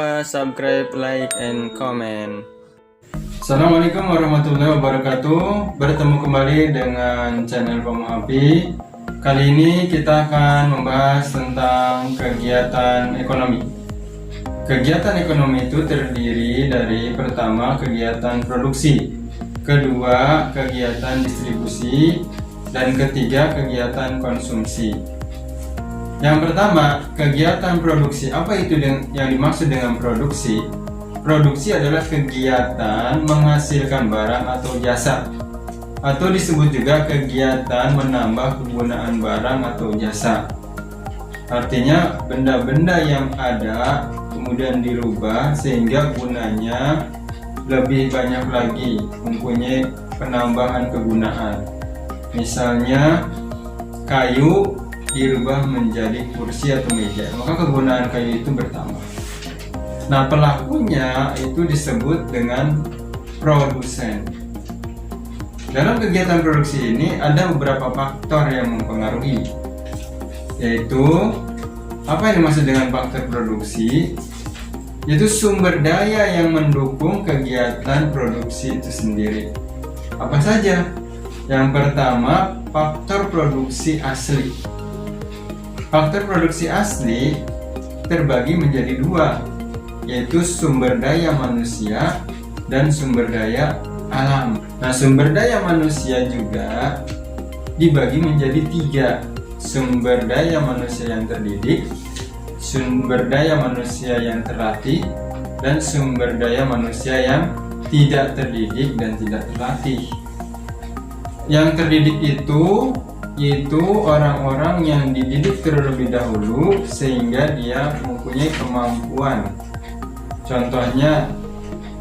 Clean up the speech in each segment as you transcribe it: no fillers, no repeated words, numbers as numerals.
lupa subscribe, like, and comment. Assalamualaikum warahmatullahi wabarakatuh. Bertemu kembali dengan channel Pemuhapi. Kali ini kita akan membahas tentang kegiatan ekonomi. Kegiatan ekonomi itu terdiri dari pertama kegiatan produksi, kedua kegiatan distribusi, dan ketiga kegiatan konsumsi. Yang pertama, kegiatan produksi. Apa itu yang dimaksud dengan produksi? Produksi adalah kegiatan menghasilkan barang atau jasa, atau disebut juga kegiatan menambah kegunaan barang atau jasa. Artinya benda-benda yang ada kemudian dirubah sehingga gunanya lebih banyak lagi, mempunyai penambahan kegunaan. Misalnya kayu dirubah menjadi kursi atau meja, maka kegunaan kayu itu bertambah. Nah, pelakunya itu disebut dengan produsen. Dalam kegiatan produksi ini ada beberapa faktor yang mempengaruhi, yaitu apa yang dimaksud dengan faktor produksi? Yaitu sumber daya yang mendukung kegiatan produksi itu sendiri. Apa saja? Yang pertama, faktor produksi asli. Faktor produksi asli terbagi menjadi dua, yaitu sumber daya manusia dan sumber daya alam. Nah, sumber daya manusia juga dibagi menjadi tiga: sumber daya manusia yang terdidik, sumber daya manusia yang terlatih, dan sumber daya manusia yang tidak terdidik dan tidak terlatih. Yang terdidik itu orang-orang yang dididik terlebih dahulu sehingga dia mempunyai kemampuan. Contohnya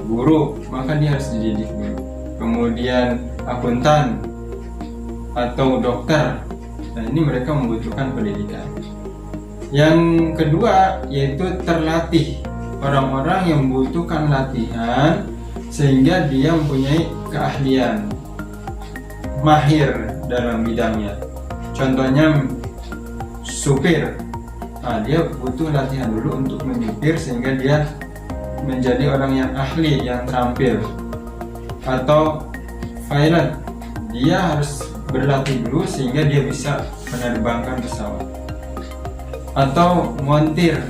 guru, maka dia harus dididik dulu. Kemudian akuntan atau dokter. Nah, ini mereka membutuhkan pendidikan. Yang kedua yaitu terlatih. Orang-orang yang membutuhkan latihan sehingga dia mempunyai keahlian, mahir dalam bidangnya. Contohnya supir. Nah, dia butuh latihan dulu untuk menyupir sehingga dia menjadi orang yang ahli, yang terampil. Atau pilot, dia harus berlatih dulu sehingga dia bisa menerbangkan pesawat. Atau montir,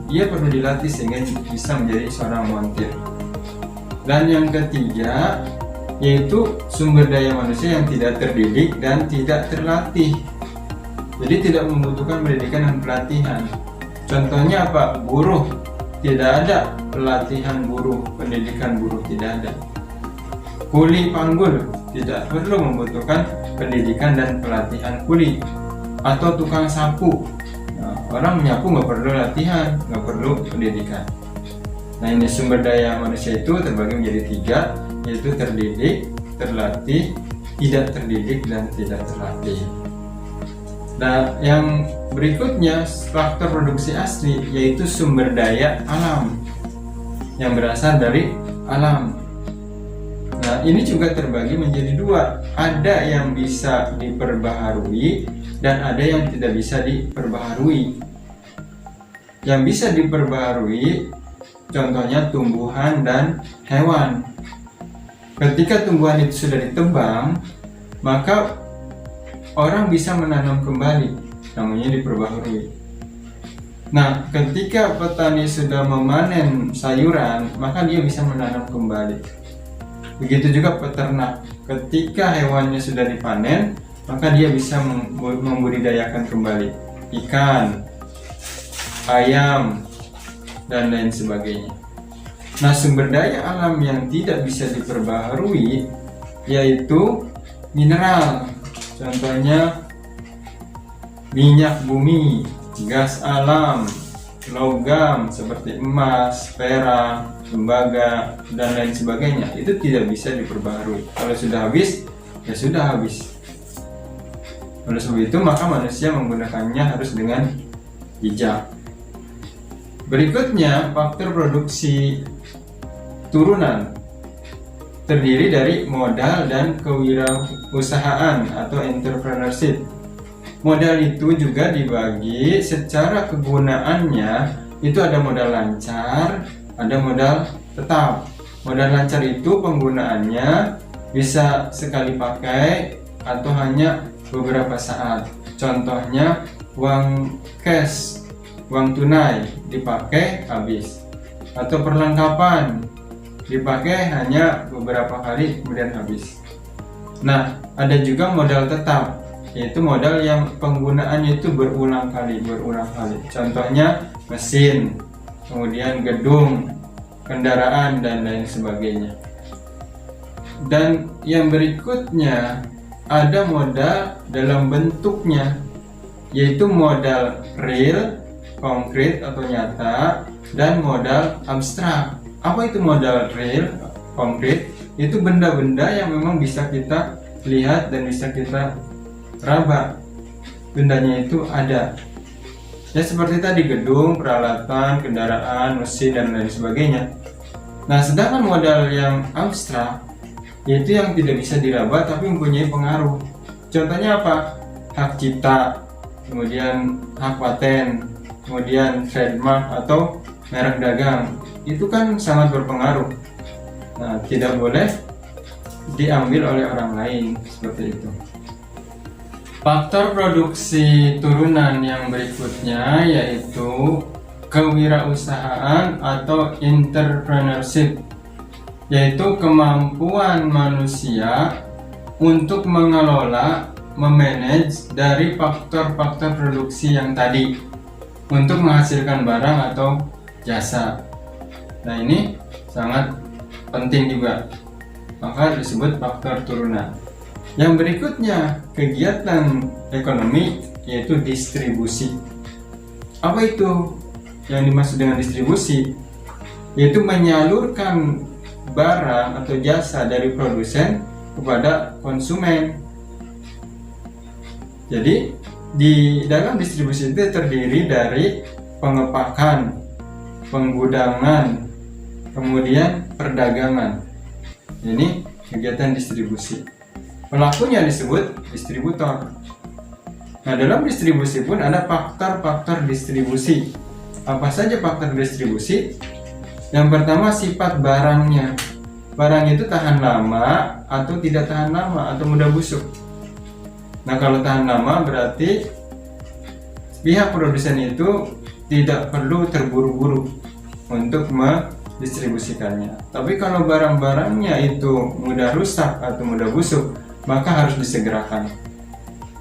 dia perlu dilatih sehingga bisa menjadi seorang montir. Dan yang ketiga yaitu sumber daya manusia yang tidak terdidik dan tidak terlatih. Jadi tidak membutuhkan pendidikan dan pelatihan. Contohnya apa? Buruh. Tidak ada pelatihan buruh, pendidikan buruh tidak ada. Kuli panggul tidak perlu membutuhkan pendidikan dan pelatihan kuli. Atau tukang sapu. Nah, orang menyapu nggak perlu latihan, nggak perlu pendidikan. Nah, ini sumber daya manusia itu terbagi menjadi tiga, yaitu terdidik, terlatih, tidak terdidik, dan tidak terlatih. Nah, yang berikutnya faktor produksi asli yaitu sumber daya alam yang berasal dari alam. Nah, ini juga terbagi menjadi dua. Ada yang bisa diperbaharui dan ada yang tidak bisa diperbaharui. Yang bisa diperbaharui contohnya tumbuhan dan hewan. Ketika tumbuhan itu sudah ditebang, maka orang bisa menanam kembali, namanya diperbaharui. Nah, ketika petani sudah memanen sayuran, maka dia bisa menanam kembali. Begitu juga peternak, ketika hewannya sudah dipanen, maka dia bisa membudidayakan kembali ikan, ayam, dan lain sebagainya. Nah, sumber daya alam yang tidak bisa diperbaharui yaitu mineral. Contohnya minyak bumi, gas alam, logam seperti emas, perak, tembaga, dan lain sebagainya. Itu tidak bisa diperbaharui. Kalau sudah habis, ya sudah habis. Oleh sebab itu, maka manusia menggunakannya harus dengan bijak. Berikutnya, faktor produksi turunan terdiri dari modal dan kewirausahaan atau entrepreneurship. Modal itu juga dibagi secara kegunaannya itu ada modal lancar, ada modal tetap. Modal lancar itu penggunaannya bisa sekali pakai atau hanya beberapa saat. Contohnya uang cash, uang tunai dipakai habis, atau perlengkapan dipakai hanya beberapa kali kemudian habis. Nah, ada juga modal tetap, yaitu modal yang penggunaannya itu berulang kali. Contohnya mesin, kemudian gedung, kendaraan, dan lain sebagainya. Dan yang berikutnya ada modal dalam bentuknya, yaitu modal real, konkret atau nyata, dan modal abstrak. Apa itu modal real, konkret? Itu benda-benda yang memang bisa kita lihat dan bisa kita raba. Bendanya itu ada. Ya seperti tadi, gedung, peralatan, kendaraan, mesin, dan lain sebagainya. Nah, sedangkan modal yang abstrak, yaitu yang tidak bisa diraba tapi mempunyai pengaruh. Contohnya apa? Hak cipta, kemudian hak paten, kemudian trademark atau merek dagang. Itu kan sangat berpengaruh. Nah, tidak boleh diambil oleh orang lain, seperti itu. Faktor produksi turunan yang berikutnya yaitu kewirausahaan atau entrepreneurship, yaitu kemampuan manusia untuk mengelola, memanage dari faktor-faktor produksi yang tadi untuk menghasilkan barang atau jasa. Nah, ini sangat penting juga, maka disebut faktor turunan. Yang berikutnya, kegiatan ekonomi, yaitu distribusi. Apa itu yang dimaksud dengan distribusi? Yaitu menyalurkan barang atau jasa dari produsen kepada konsumen. Jadi di dalam distribusi itu terdiri dari pengepakan, penggudangan, kemudian perdagangan. Ini kegiatan distribusi. Pelakunya disebut distributor. Nah, dalam distribusi pun ada faktor-faktor distribusi. Apa saja faktor distribusi? Yang pertama, sifat barangnya. Barang itu tahan lama atau tidak tahan lama atau mudah busuk. Nah, kalau tahan lama berarti pihak produsen itu tidak perlu terburu-buru untuk mendistribusikannya. Tapi kalau barang-barangnya itu mudah rusak atau mudah busuk, maka harus disegerakan.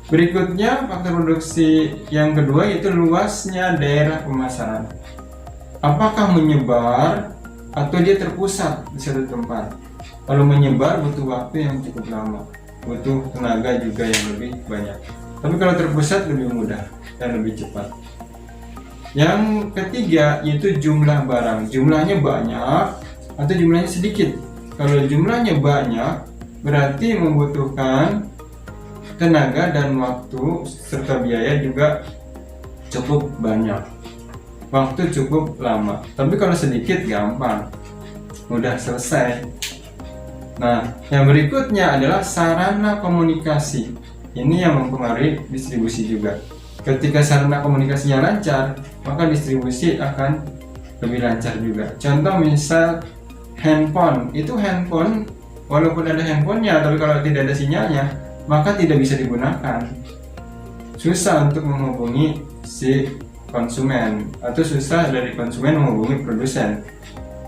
Berikutnya, faktor produksi yang kedua yaitu luasnya daerah pemasaran. Apakah menyebar atau dia terpusat di satu tempat? Kalau menyebar butuh waktu yang cukup lama, butuh tenaga juga yang lebih banyak. Tapi kalau terpusat lebih mudah dan lebih cepat. Yang ketiga yaitu jumlah barang. Jumlahnya banyak atau jumlahnya sedikit. Kalau jumlahnya banyak berarti membutuhkan tenaga dan waktu serta biaya juga cukup banyak. Waktu cukup lama. Tapi kalau sedikit gampang, mudah selesai. Nah, yang berikutnya adalah sarana komunikasi. Ini yang mempengaruhi distribusi juga. Ketika sarana komunikasinya lancar, maka distribusi akan lebih lancar juga. Contoh misal handphone. Itu handphone walaupun ada handphonenya, tapi kalau tidak ada sinyalnya, maka tidak bisa digunakan. Susah untuk menghubungi si konsumen, atau susah dari konsumen menghubungi produsen.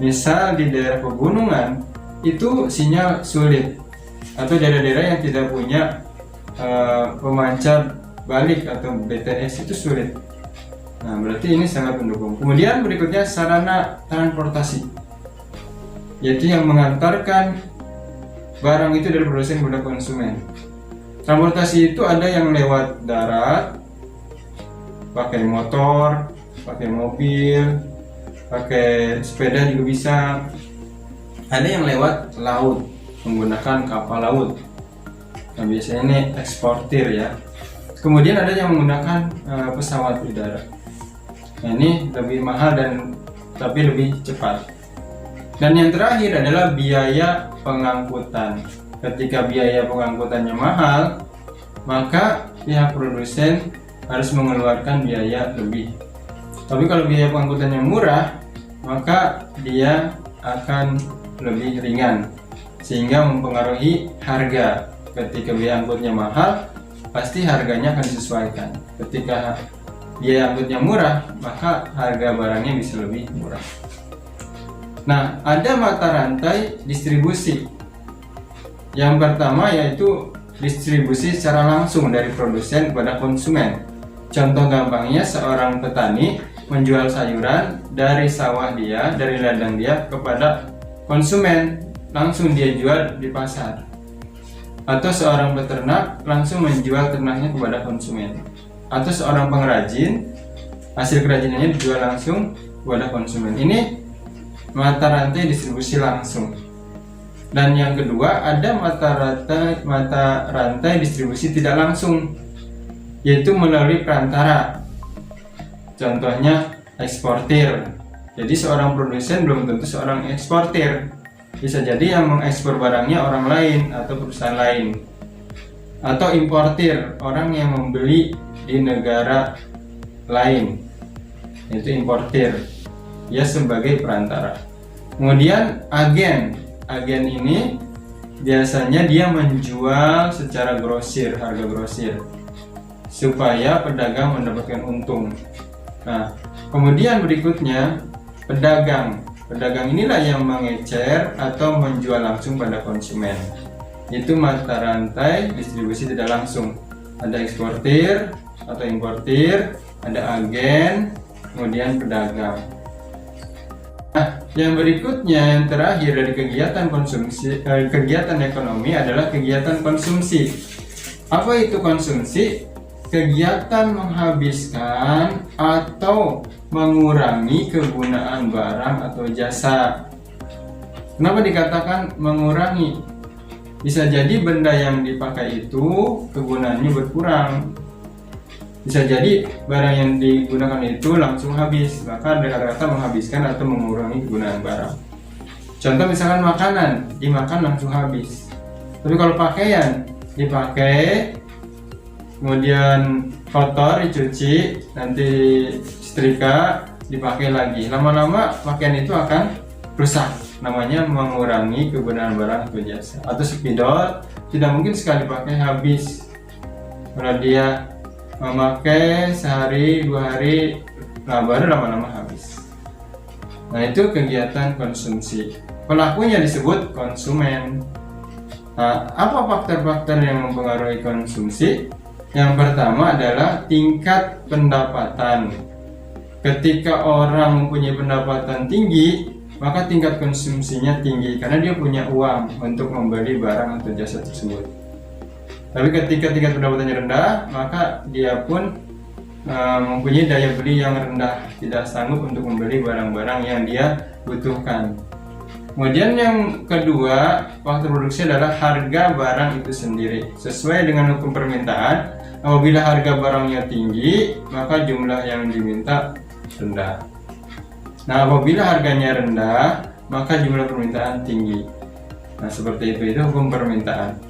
Misal di daerah pegunungan, itu sinyal sulit, atau daerah-daerah yang tidak punya pemancar balik atau BTS itu sulit. Nah, berarti ini sangat mendukung. Kemudian berikutnya sarana transportasi, yaitu yang mengantarkan barang itu dari produsen kepada konsumen. Transportasi itu ada yang lewat darat, pakai motor, pakai mobil, pakai sepeda juga bisa. Ada yang lewat laut, menggunakan kapal laut. Nah, biasanya ini eksportir ya. Kemudian ada yang menggunakan pesawat udara. Nah, ini lebih mahal dan tapi lebih cepat. Dan yang terakhir adalah biaya pengangkutan. Ketika biaya pengangkutannya mahal, maka pihak produsen harus mengeluarkan biaya lebih. Tapi kalau biaya pengangkutannya murah, maka dia akan lebih ringan, sehingga mempengaruhi harga. Ketika biaya angkutnya mahal, pasti harganya akan disesuaikan. Ketika biaya angkutnya murah, maka harga barangnya bisa lebih murah. Nah, ada mata rantai distribusi. Yang pertama yaitu distribusi secara langsung dari produsen kepada konsumen. Contoh gampangnya, seorang petani menjual sayuran dari sawah dia, dari ladang dia kepada konsumen, langsung dia jual di pasar. Atau seorang peternak langsung menjual ternaknya kepada konsumen. Atau seorang pengrajin, hasil kerajinannya dijual langsung kepada konsumen. Ini mata rantai distribusi langsung. Dan yang kedua, ada mata rantai distribusi tidak langsung, yaitu melalui perantara. Contohnya eksportir. Jadi seorang produsen belum tentu seorang eksportir. Bisa jadi yang mengekspor barangnya orang lain atau perusahaan lain. Atau importir, orang yang membeli di negara lain, yaitu importir. Dia sebagai perantara. Kemudian agen. Agen ini biasanya dia menjual secara grosir, harga grosir, supaya pedagang mendapatkan untung. Nah, kemudian berikutnya pedagang. Pedagang inilah yang mengecer atau menjual langsung pada konsumen. Itu mata rantai distribusi tidak langsung. Ada eksportir atau importir, ada agen, kemudian pedagang. Nah, yang berikutnya, yang terakhir dari kegiatan konsumsi, kegiatan ekonomi adalah kegiatan konsumsi. Apa itu konsumsi? Kegiatan menghabiskan atau mengurangi kegunaan barang atau jasa. Kenapa dikatakan mengurangi? Bisa jadi benda yang dipakai itu kegunaannya berkurang. Bisa jadi barang yang digunakan itu langsung habis, maka ada kata-kata menghabiskan atau mengurangi kegunaan barang. Contoh misalkan makanan, dimakan langsung habis. Tapi kalau pakaian, dipakai, kemudian kotor, dicuci, nanti setrika, dipakai lagi. Lama-lama pakaian itu akan rusak. Namanya mengurangi kegunaan barang atau jasa. Atau spidol, tidak mungkin sekali pakai habis. Kalau dia memakai sehari, 2 hari, nah baru lama-lama habis. Nah, itu kegiatan konsumsi. Pelakunya disebut konsumen. Nah, apa faktor-faktor yang mempengaruhi konsumsi? Yang pertama adalah tingkat pendapatan. Ketika orang mempunyai pendapatan tinggi, maka tingkat konsumsinya tinggi karena dia punya uang untuk membeli barang atau jasa tersebut. Tapi ketika tingkat pendapatannya rendah, maka dia pun mempunyai daya beli yang rendah, tidak sanggup untuk membeli barang-barang yang dia butuhkan. Kemudian yang kedua, faktor produksi adalah harga barang itu sendiri. Sesuai dengan hukum permintaan, apabila harga barangnya tinggi, maka jumlah yang diminta rendah. Nah, apabila harganya rendah, maka jumlah permintaan tinggi. Nah, seperti itu hukum permintaan.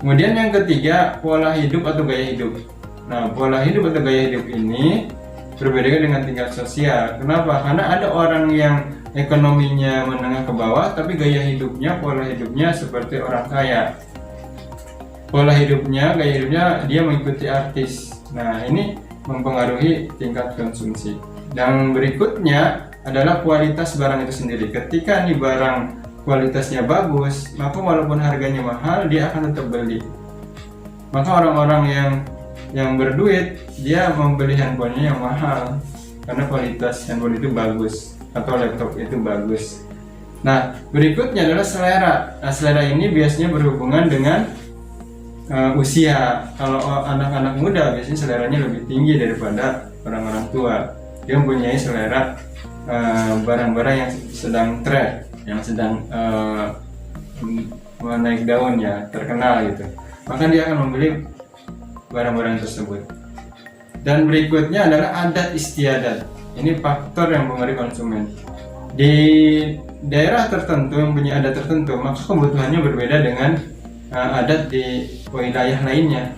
Kemudian yang ketiga, pola hidup atau gaya hidup. Nah, pola hidup atau gaya hidup ini berbeda dengan tingkat sosial. Kenapa? Karena ada orang yang ekonominya menengah ke bawah, tapi gaya hidupnya, pola hidupnya seperti orang kaya. Pola hidupnya, gaya hidupnya dia mengikuti artis. Nah, ini mempengaruhi tingkat konsumsi. Dan berikutnya adalah kualitas barang itu sendiri. Ketika nih barang kualitasnya bagus, maka walaupun harganya mahal, dia akan tetap beli. Maka orang-orang yang berduit, dia membeli handphonenya yang mahal karena kualitas handphone itu bagus atau laptop itu bagus. Nah, berikutnya adalah selera. Nah, selera ini biasanya berhubungan dengan usia. Kalau anak-anak muda biasanya seleranya lebih tinggi daripada orang-orang tua. Dia mempunyai selera barang-barang yang sedang tren, yang sedang naik daun ya, terkenal gitu. Maka dia akan membeli barang-barang tersebut. Dan berikutnya adalah adat istiadat. Ini faktor yang mempengaruhi konsumen. Di daerah tertentu yang punya adat tertentu, maka kebutuhannya berbeda dengan adat di wilayah lainnya.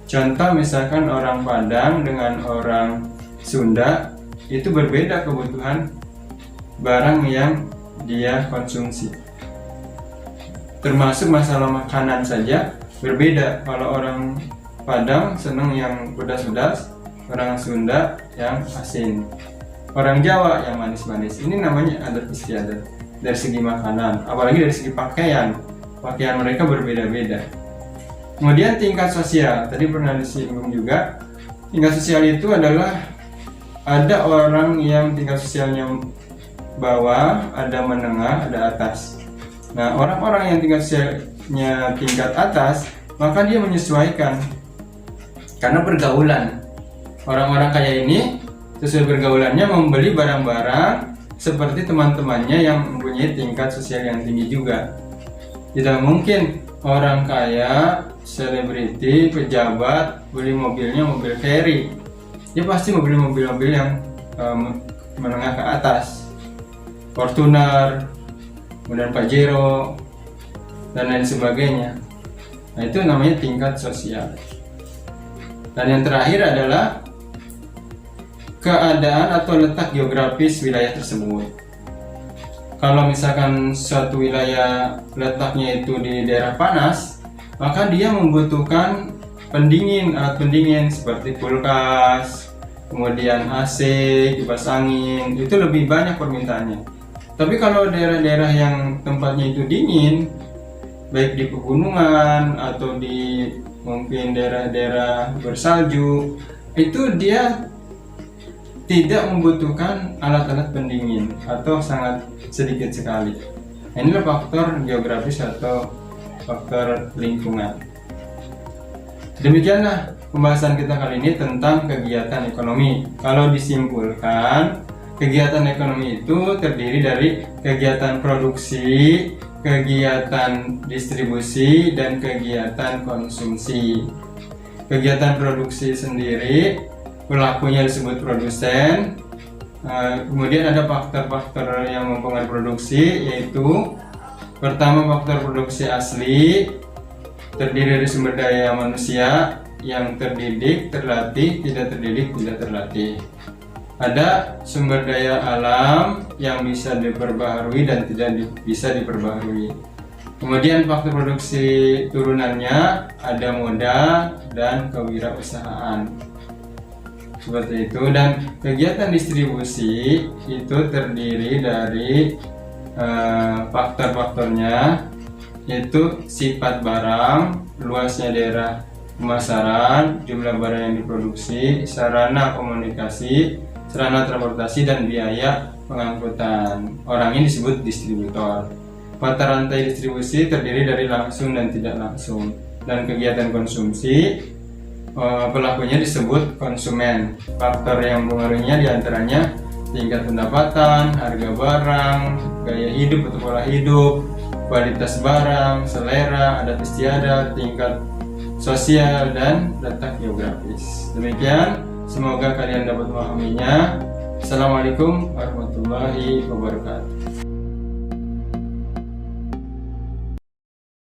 Contoh misalkan orang Padang dengan orang Sunda itu berbeda kebutuhan barang yang dia konsumsi. Termasuk masalah makanan saja berbeda. Kalau orang Padang senang yang pedas-pedas, orang Sunda yang asin, orang Jawa yang manis-manis. Ini namanya adat istiadat dari segi makanan, apalagi dari segi pakaian mereka berbeda-beda. Kemudian tingkat sosial, tadi pernah disinggung juga. Tingkat sosial itu adalah ada orang yang tingkat sosialnya bawah, ada menengah, ada atas. Nah, orang-orang yang tingkat sosialnya tingkat atas, maka dia menyesuaikan karena pergaulan. Orang-orang kaya ini sesuai pergaulannya membeli barang-barang seperti teman-temannya yang mempunyai tingkat sosial yang tinggi juga. Tidak mungkin orang kaya, selebriti, pejabat beli mobilnya mobil Ferry. Dia pasti membeli mobil-mobil yang menengah ke atas, Fortuner, kemudian Pajero, dan lain sebagainya. Nah, itu namanya tingkat sosial. Dan yang terakhir adalah keadaan atau letak geografis wilayah tersebut. Kalau misalkan suatu wilayah letaknya itu di daerah panas, maka dia membutuhkan alat pendingin seperti kulkas, kemudian AC, kipas angin, itu lebih banyak permintaannya. Tapi kalau daerah-daerah yang tempatnya itu dingin, baik di pegunungan atau di mungkin daerah-daerah bersalju, itu dia tidak membutuhkan alat-alat pendingin atau sangat sedikit sekali. Nah, inilah faktor geografis atau faktor lingkungan. Demikianlah pembahasan kita kali ini tentang kegiatan ekonomi. Kalau disimpulkan, kegiatan ekonomi itu terdiri dari kegiatan produksi, kegiatan distribusi, dan kegiatan konsumsi. Kegiatan produksi sendiri, pelakunya disebut produsen. Kemudian ada faktor-faktor yang mempengaruhi produksi, yaitu pertama faktor produksi asli, terdiri dari sumber daya manusia yang terdidik, terlatih, tidak terdidik, tidak terlatih. Ada sumber daya alam yang bisa diperbaharui dan tidak bisa diperbaharui. Kemudian faktor produksi turunannya ada modal dan kewirausahaan. Seperti itu. Dan kegiatan distribusi itu terdiri dari faktor-faktornya, yaitu sifat barang, luasnya daerah pemasaran, jumlah barang yang diproduksi, sarana komunikasi, sarana transportasi, dan biaya pengangkutan. Orang ini disebut distributor. Mata rantai distribusi terdiri dari langsung dan tidak langsung. Dan kegiatan konsumsi, pelakunya disebut konsumen. Faktor yang mempengaruhinya diantaranya tingkat pendapatan, harga barang, gaya hidup atau pola hidup, kualitas barang, selera, adat istiadat, tingkat sosial, dan letak geografis. Demikian, semoga kalian dapat memahaminya. Assalamualaikum warahmatullahi wabarakatuh.